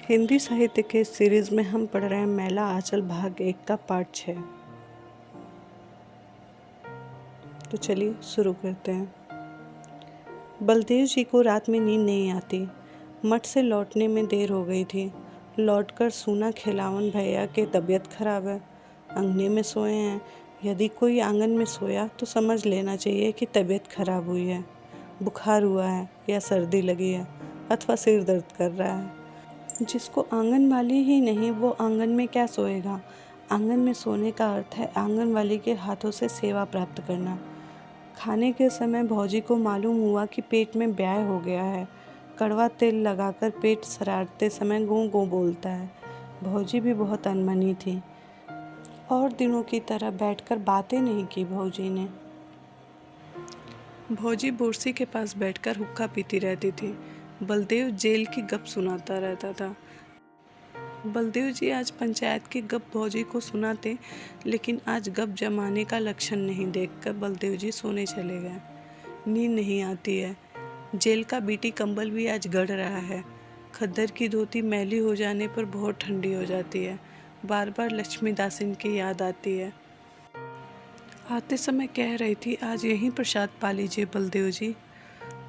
हिंदी साहित्य के इस सीरीज में हम पढ़ रहे हैं मैला आंचल भाग 1 का पार्ट 6। तो चलिए शुरू करते हैं। बलदेव जी को रात में नींद नहीं आती। मठ से लौटने में देर हो गई थी। लौटकर सूना खिलावन भैया की तबीयत खराब है, अंगने में सोए हैं। यदि कोई आंगन में सोया तो समझ लेना चाहिए कि तबीयत खराब हुई है, बुखार हुआ है या सर्दी लगी है अथवा सिर दर्द कर रहा है। जिसको आंगन वाली ही नहीं, वो आंगन में क्या सोएगा। आंगन में सोने का अर्थ है आंगन वाली के हाथों से सेवा प्राप्त करना। खाने के समय भौजी को मालूम हुआ कि पेट में ब्याह हो गया है। कड़वा तेल लगाकर पेट सरारते समय गूं गूं बोलता है। भौजी भी बहुत अनमनी थी। और दिनों की तरह बैठकर बातें नहीं की भौजी ने। भौजी बोरसी के पास बैठकर हुक्का पीती रहती थी। बलदेव जेल की गप सुनाता रहता था। बलदेव जी आज पंचायत की गप भौजी को सुनाते, लेकिन आज गप जमाने का लक्षण नहीं देखकर बलदेव जी सोने चले गए। नींद नहीं आती है। जेल का बीटी कंबल भी आज गड़ रहा है। खद्दर की धोती मैली हो जाने पर बहुत ठंडी हो जाती है। बार बार लक्ष्मी दासिन की याद आती है। आते समय कह रही थी, आज यहीं प्रसाद पा लीजिए बलदेव जी।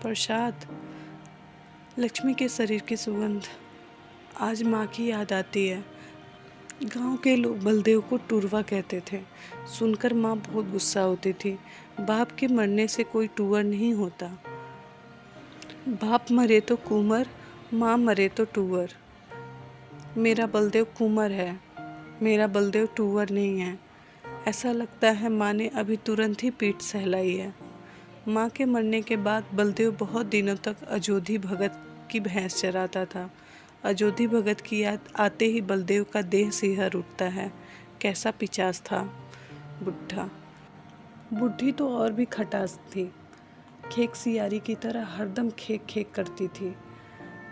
प्रसाद, लक्ष्मी के शरीर की सुगंध। आज माँ की याद आती है। गांव के लोग बलदेव को टूरवा कहते थे। सुनकर माँ बहुत गुस्सा होती थी। बाप के मरने से कोई टूअर नहीं होता। बाप मरे तो कुंवर, माँ मरे तो टूअर। मेरा बलदेव कुंवर है, मेरा बलदेव टूअर नहीं है। ऐसा लगता है माँ ने अभी तुरंत ही पीठ सहलाई है। माँ के मरने के बाद बलदेव बहुत दिनों तक अजोधी भगत की भैंस चराता था। अजोधी भगत की याद आते ही बलदेव का देह सिहर उठता है। कैसा पिचास था। बुढ़ा, बुढ़ी तो और भी खटास थी। खेक सियारी की तरह हरदम खेक खेक करती थी।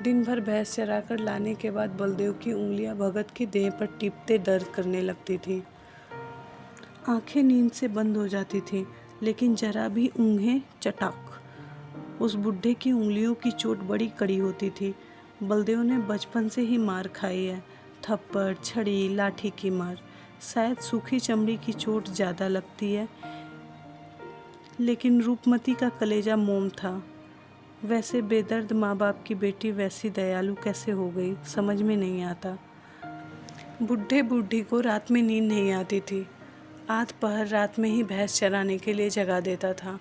दिन भर भैंस चराकर लाने के बाद बलदेव की उंगलियां भगत की देह पर टिपते दर्द करने लगती थी। आंखें नींद से बंद हो जाती थी, लेकिन जरा भी ऊँघे चटाक। उस बुढ़े की उंगलियों की चोट बड़ी कड़ी होती थी। बलदेव ने बचपन से ही मार खाई है, थप्पड़, छड़ी, लाठी की मार। शायद सूखी चमड़ी की चोट ज़्यादा लगती है, लेकिन रूपमती का कलेजा मोम था। वैसे बेदर्द माँ बाप की बेटी वैसी दयालु कैसे हो गई, समझ में नहीं आता। बुढ़े बूढ़ी को रात में नींद नहीं आती थी। आध पहर रात में ही भैंस चराने के लिए जगा देता था।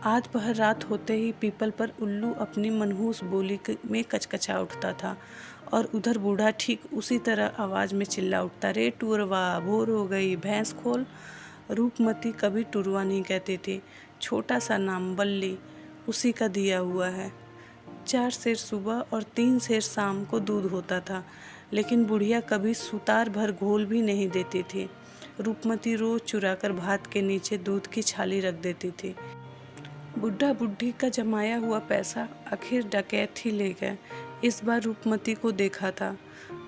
आध पहर रात होते ही पीपल पर उल्लू अपनी मनहूस बोली में कचकचा उठता था, और उधर बूढ़ा ठीक उसी तरह आवाज़ में चिल्ला उठता, रे टूरवा, भोर हो गई, भैंस खोल। रूपमती कभी टूरवा नहीं कहती थी। छोटा सा नाम बल्ली उसी का दिया हुआ है। 4 सेर सुबह और 3 सेर शाम को दूध होता था, लेकिन बुढ़िया कभी सुतार भर घोल भी नहीं देती थी। रूपमती रोज चुराकर भात के नीचे दूध की छाली रख देती थी। बुढ़ा बुढ़ी का जमाया हुआ पैसा आखिर डकैत ही ले गए। इस बार रूपमती को देखा था।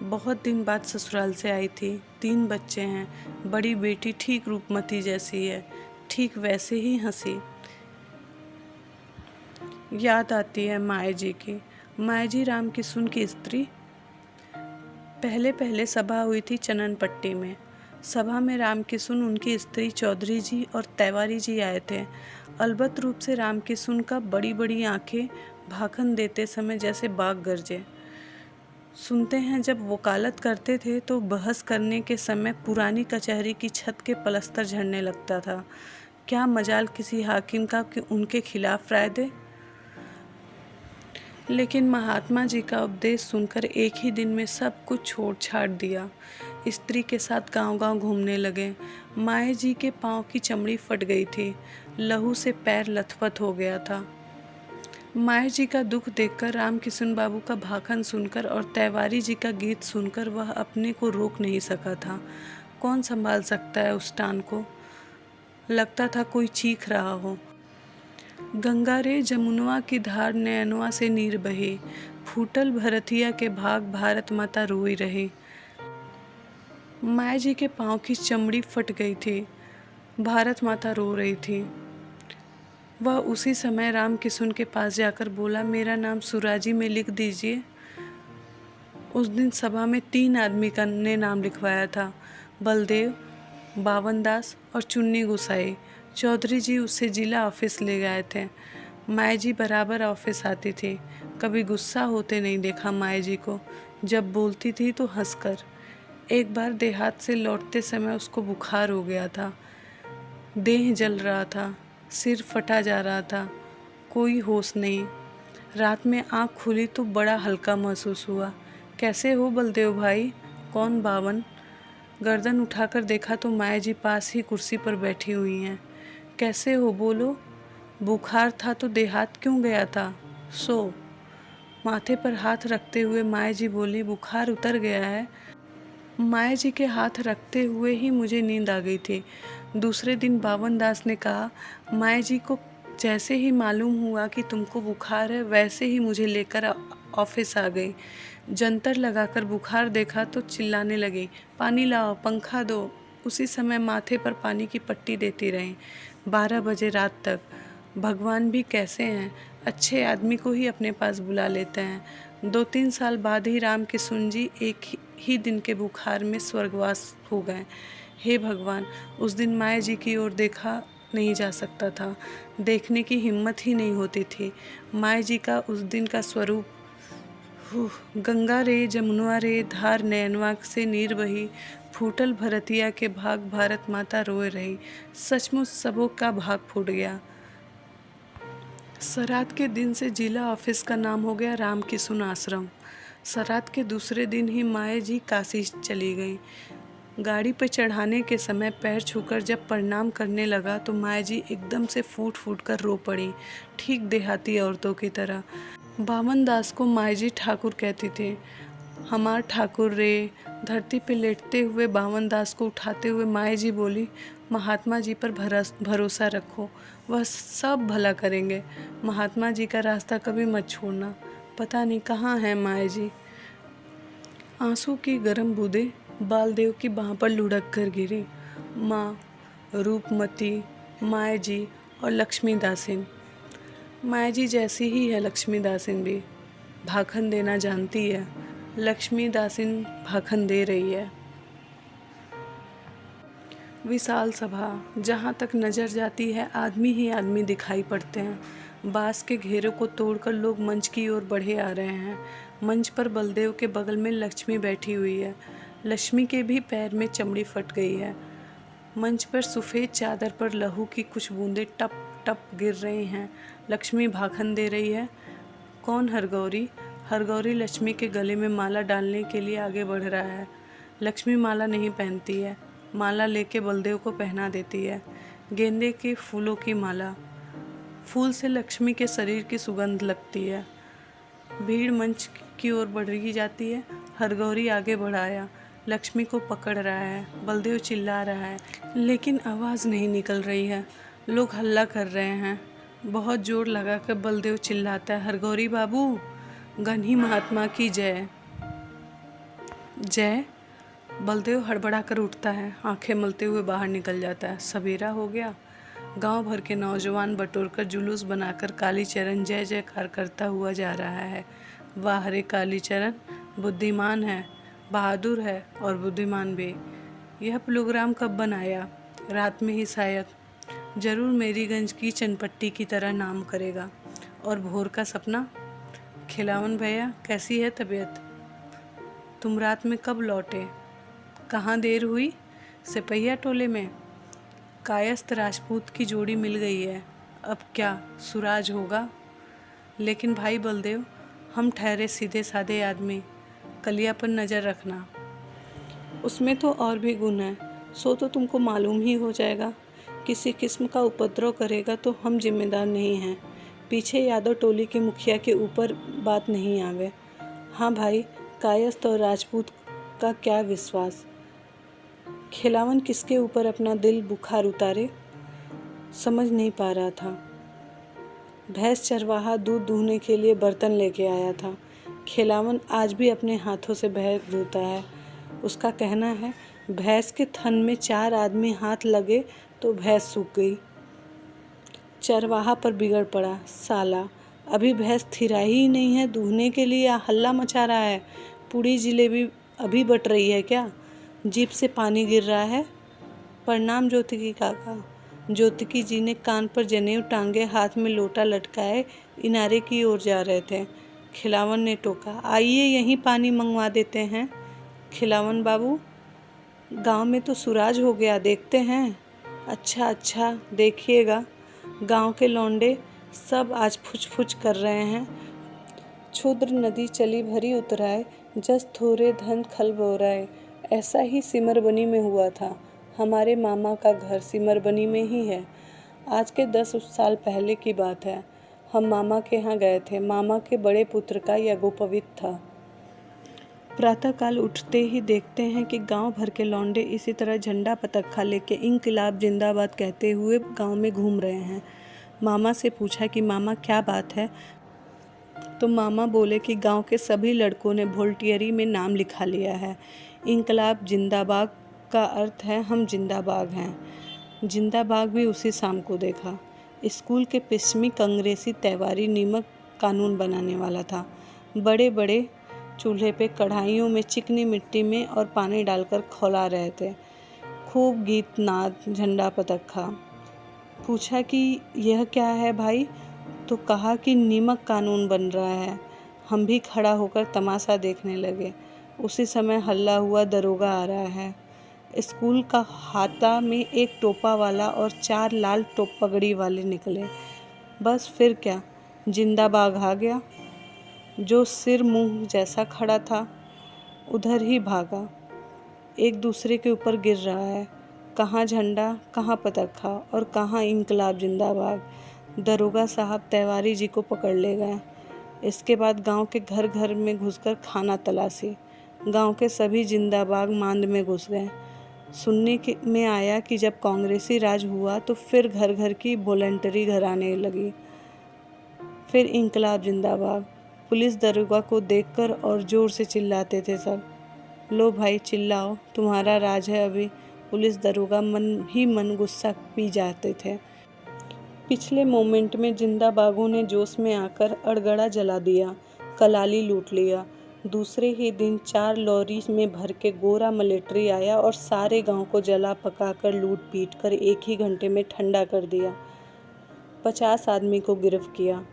बहुत दिन बाद ससुराल से आई थी। 3 बच्चे हैं। बड़ी बेटी ठीक रूपमती जैसी है, ठीक वैसे ही हंसी। याद आती है माए जी की। माए जी राम किशुन की स्त्री। पहले पहले सभा हुई थी चननपट्टी में। सभा में राम किशुन, उनकी स्त्री चौधरी जी और तैवारी जी आए थे। अलबत्त रूप से राम किशुन का बड़ी बड़ी आंखें भाखन देते समय जैसे बाघ गरजे। सुनते हैं जब वकालत करते थे तो बहस करने के समय पुरानी कचहरी की छत के पलस्तर झड़ने लगता था। क्या मजाल किसी हाकिम का कि उनके खिलाफ राय दे। लेकिन महात्मा जी का उपदेश सुनकर एक ही दिन में सब कुछ छोड़ छाड़ दिया। स्त्री के साथ गांव-गांव घूमने लगे। माए जी के पाँव की चमड़ी फट गई थी। लहू से पैर लथपथ हो गया था। माए जी का दुख देखकर, राम किशुन बाबू का भाखन सुनकर और तैवारी जी का गीत सुनकर वह अपने को रोक नहीं सका था। कौन संभाल सकता है उस टान को। लगता था कोई चीख रहा हो। गंगा रे जमुनवा की धार नयनवा से नीर बहे, फूटल भरतिया के भाग भारत माता रोई रही। माए जी के पाँव की चमड़ी फट गई थी। भारत माता रो रही थी। वह उसी समय राम किशुन के पास जाकर बोला, मेरा नाम सुराजी में लिख दीजिए। उस दिन सभा में 3 आदमी का ने नाम लिखवाया था, बलदेव, बावन दास और चुन्नी गुसाई। चौधरी जी उसे जिला ऑफिस ले गए थे। माए जी बराबर ऑफिस आती थी, कभी गुस्सा होते नहीं देखा माए जी को। जब बोलती थी तो हंसकर। एक बार देहात से लौटते समय उसको बुखार हो गया था, देह जल रहा था, सिर फटा जा रहा था, कोई होश नहीं। रात में आँख खुली तो बड़ा हल्का महसूस हुआ। कैसे हो बलदेव भाई? कौन बावन? गर्दन उठाकर देखा तो माया जी पास ही कुर्सी पर बैठी हुई हैं। कैसे हो, बोलो। बुखार था तो देहात क्यों गया था? सो। माथे पर हाथ रखते हुए माया जी बोली, बुखार उतर गया है। माया जी के हाथ रखते हुए ही मुझे नींद आ गई थी। दूसरे दिन बावन दास ने कहा, माया जी को जैसे ही मालूम हुआ कि तुमको बुखार है वैसे ही मुझे लेकर ऑफिस आ गई। जंतर लगाकर बुखार देखा तो चिल्लाने लगी, पानी लाओ, पंखा दो। उसी समय माथे पर पानी की पट्टी देती रही 12 बजे रात तक। भगवान भी कैसे हैं, अच्छे आदमी को ही अपने पास बुला लेते हैं। 2-3 साल बाद ही राम किशुन जी एक ही दिन के बुखार में स्वर्गवास हो गए। हे भगवान, उस दिन माया जी की ओर देखा नहीं जा सकता था, देखने की हिम्मत ही नहीं होती थी। माया जी का उस दिन का स्वरूप, गंगा रे जमुना रे धार नैनवा से नीर बही, फूटल भरतिया के भाग भारत माता रोए रही। सचमुच सबों का भाग फूट गया। श्राद्ध के दिन से जिला ऑफिस का नाम हो गया राम किशुन आश्रम। श्राद्ध के दूसरे दिन ही माया जी काशी चली गई। गाड़ी पर चढ़ाने के समय पैर छूकर जब प्रणाम करने लगा तो माया जी एकदम से फूट फूट कर रो पड़ी, ठीक देहाती औरतों की तरह। बावन दास को माया जी ठाकुर कहती थी। हमार ठाकुर रे। धरती पे लेटते हुए बावन दास को उठाते हुए माया जी बोली, महात्मा जी पर भरोसा रखो, वह सब भला करेंगे। महात्मा जी का रास्ता कभी मत छोड़ना। पता नहीं कहाँ है माया जी। आंसू की गर्म बूंदें बालदेव की बाह पर लुढ़क कर गिरी। माँ, रूपमती, माया जी और लक्ष्मी दासिन। माया जी जैसी ही है लक्ष्मी दासिन भी, भाखन देना जानती है। लक्ष्मी दासिन भाखन दे रही है। विशाल सभा, जहाँ तक नज़र जाती है आदमी ही आदमी दिखाई पड़ते हैं। बांस के घेरे को तोड़कर लोग मंच की ओर बढ़े आ रहे हैं। मंच पर बलदेव के बगल में लक्ष्मी बैठी हुई है। लक्ष्मी के भी पैर में चमड़ी फट गई है। मंच पर सफ़ेद चादर पर लहू की कुछ बूंदें टप टप गिर रही हैं। लक्ष्मी भाखन दे रही है। कौन हरगौरी? हरगौरी लक्ष्मी के गले में माला डालने के लिए आगे बढ़ रहा है। लक्ष्मी माला नहीं पहनती है, माला लेके बलदेव को पहना देती है। गेंदे के फूलों की माला। फूल से लक्ष्मी के शरीर की सुगंध लगती है। भीड़ मंच की ओर बढ़ी जाती है। हरगौरी आगे बढ़ाया, लक्ष्मी को पकड़ रहा है। बलदेव चिल्ला रहा है लेकिन आवाज़ नहीं निकल रही है। लोग हल्ला कर रहे हैं। बहुत जोर लगाकर बलदेव चिल्लाता है, हरगौरी बाबू, गन्ही महात्मा की जय। जय। बलदेव हड़बड़ा कर उठता है, आंखें मलते हुए बाहर निकल जाता है। सवेरा हो गया। गांव भर के नौजवान बटोरकर जुलूस बनाकर कालीचरण जय जयकार करता हुआ जा रहा है। वाह रे कालीचरण, बुद्धिमान है, बहादुर है और बुद्धिमान भी। यह प्रोग्राम कब बनाया? रात में ही शायद। जरूर मेरीगंज की चनपट्टी की तरह नाम करेगा। और भोर का सपना? खिलावन भैया, कैसी है तबीयत? तुम रात में कब लौटे? कहाँ देर हुई? सिपहिया टोले में। कायस्थ राजपूत की जोड़ी मिल गई है। अब क्या सुराज होगा? लेकिन भाई बलदेव, हम ठहरे सीधे साधे आदमी, कलिया पर नज़र रखना। उसमें तो और भी गुण है, सो तो तुमको मालूम ही हो जाएगा। किसी किस्म का उपद्रव करेगा तो हम जिम्मेदार नहीं हैं। पीछे यादव टोली के मुखिया के ऊपर बात नहीं आवे। हाँ भाई, कायस्थ और राजपूत का क्या विश्वास। खिलावन किसके ऊपर अपना दिल बुखार उतारे, समझ नहीं पा रहा था। भैंस चरवाहा दूध दूहने के लिए बर्तन लेके आया था। खिलावन आज भी अपने हाथों से भैंस धोता है। उसका कहना है, भैंस के थन में 4 आदमी हाथ लगे तो भैंस सूख गई। चरवाहा पर बिगड़ पड़ा, साला अभी भैंस थिराई ही नहीं है, दूहने के लिए हल्ला मचा रहा है। पूड़ी जलेबी अभी बट रही है क्या? जीभ से पानी गिर रहा है। प्रणाम ज्योतिकी काका। ज्योतिकी जी ने कान पर जनेऊ टांगे हाथ में लोटा लटकाए इनारे की ओर जा रहे थे। खिलावन ने टोका, आइए यहीं पानी मंगवा देते हैं। खिलावन बाबू, गांव में तो सुराज हो गया, देखते हैं। अच्छा अच्छा, देखिएगा। गांव के लौंडे सब आज फुच फुच कर रहे हैं। क्षुद्र नदी चली भरी उतराए, जस थोरे धन खल बोराए। ऐसा ही सिमरबनी में हुआ था। हमारे मामा का घर सिमरबनी में ही है। आज के 10 साल पहले की बात है। हम मामा के यहाँ गए थे। मामा के बड़े पुत्र का यज्ञोपवीत था। प्रातःकाल उठते ही देखते हैं कि गांव भर के लौंडे इसी तरह झंडा पतखा लेके इंकलाब जिंदाबाद कहते हुए गांव में घूम रहे हैं। मामा से पूछा कि मामा क्या बात है, तो मामा बोले कि गांव के सभी लड़कों ने वोल्टियरी में नाम लिखा लिया है। इंकलाब जिंदाबाद का अर्थ है हम जिंदाबाद हैं। जिंदाबाद भी उसी शाम को देखा। स्कूल के पश्चिमी कांग्रेसी तैवारी नीमक कानून बनाने वाला था। बड़े बड़े चूल्हे पे कढ़ाइयों में चिकनी मिट्टी में और पानी डालकर खौला रहे थे। खूब गीत नाद, झंडा पतखा। पूछा कि यह क्या है भाई, तो कहा कि नीमक कानून बन रहा है। हम भी खड़ा होकर तमाशा देखने लगे। उसी समय हल्ला हुआ, दरोगा आ रहा है। स्कूल का हाता में एक टोपा वाला और 4 लाल टोप पगड़ी वाले निकले। बस फिर क्या, जिंदाबाग आ गया। जो सिर मुंह जैसा खड़ा था उधर ही भागा। एक दूसरे के ऊपर गिर रहा है। कहाँ झंडा, कहाँ पतखा और कहाँ इंकलाब जिंदाबाद। दरोगा साहब तिवारी जी को पकड़ ले गए। इसके बाद गांव के घर घर में घुसकर खाना तलाशी। गांव के सभी जिंदाबाग मांद में घुस गए। सुनने में आया कि जब कांग्रेसी राज हुआ तो फिर घर घर की वॉलंटरी घर आने लगी। फिर इंकलाब जिंदाबाद। पुलिस दरोगा को देखकर और जोर से चिल्लाते थे सब। लो भाई चिल्लाओ, तुम्हारा राज है अभी। पुलिस दरोगा मन ही मन गुस्सा पी जाते थे। पिछले मोमेंट में जिंदाबागों ने जोश में आकर अड़गड़ा जला दिया, कलाली लूट लिया। दूसरे ही दिन 4 लॉरी में भर के गोरा मिलिट्री आया और सारे गांव को जला पकाकर लूट पीट कर 1 ही घंटे में ठंडा कर दिया। 50 आदमी को गिरफ्त किया।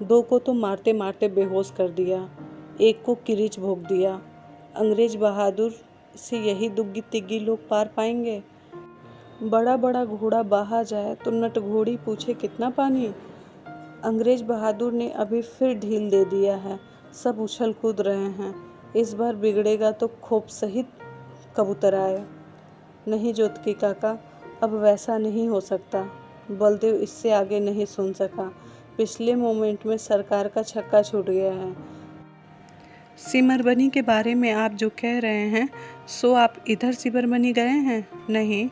2 को तो मारते मारते बेहोश कर दिया। 1 को किरीच भोग दिया। अंग्रेज बहादुर से यही दुग्गी तिग्गी लोग पार पाएंगे। बड़ा बड़ा घोड़ा बहा जाए तो नट घोड़ी पूछे कितना पानी। अंग्रेज बहादुर ने अभी फिर ढील दे दिया है। सब उछल कूद रहे हैं। इस बार बिगड़ेगा तो खोप सहित कबूतर आए। नहीं ज्योतिकी काका, अब वैसा नहीं हो सकता। बलदेव इससे आगे नहीं सुन सका। पिछले मोमेंट में सरकार का छक्का छूट गया है। सिमरबनी के बारे में आप जो कह रहे हैं, सो आप इधर सिमरबनी गए हैं? नहीं।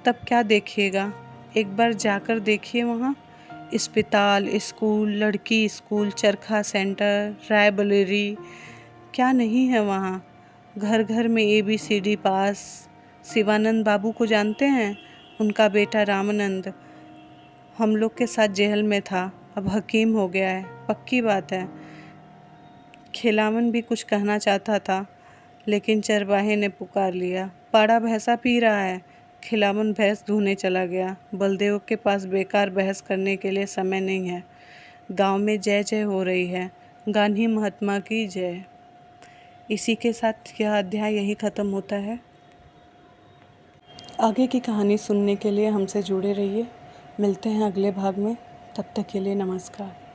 तब क्या देखिएगा, एक बार जाकर देखिए। वहाँ अस्पताल, स्कूल, लड़की स्कूल, चरखा सेंटर, लाइब्रेरी, क्या नहीं है वहाँ। घर घर में ABCD पास। शिवानंद बाबू को जानते हैं? उनका बेटा रामानंद हम लोग के साथ जेल में था, अब हकीम हो गया है। पक्की बात है। खिलावन भी कुछ कहना चाहता था, लेकिन चरवाहे ने पुकार लिया। पाड़ा भैंसा पी रहा है। खिलावन भैंस धोने चला गया। बलदेव के पास बेकार बहस करने के लिए समय नहीं है। गांव में जय जय हो रही है। गांधी महात्मा की जय। इसी के साथ यह अध्याय यही ख़त्म होता है। आगे की कहानी सुनने के लिए हमसे जुड़े रहिए। मिलते हैं अगले भाग में। तब तक के लिए नमस्कार।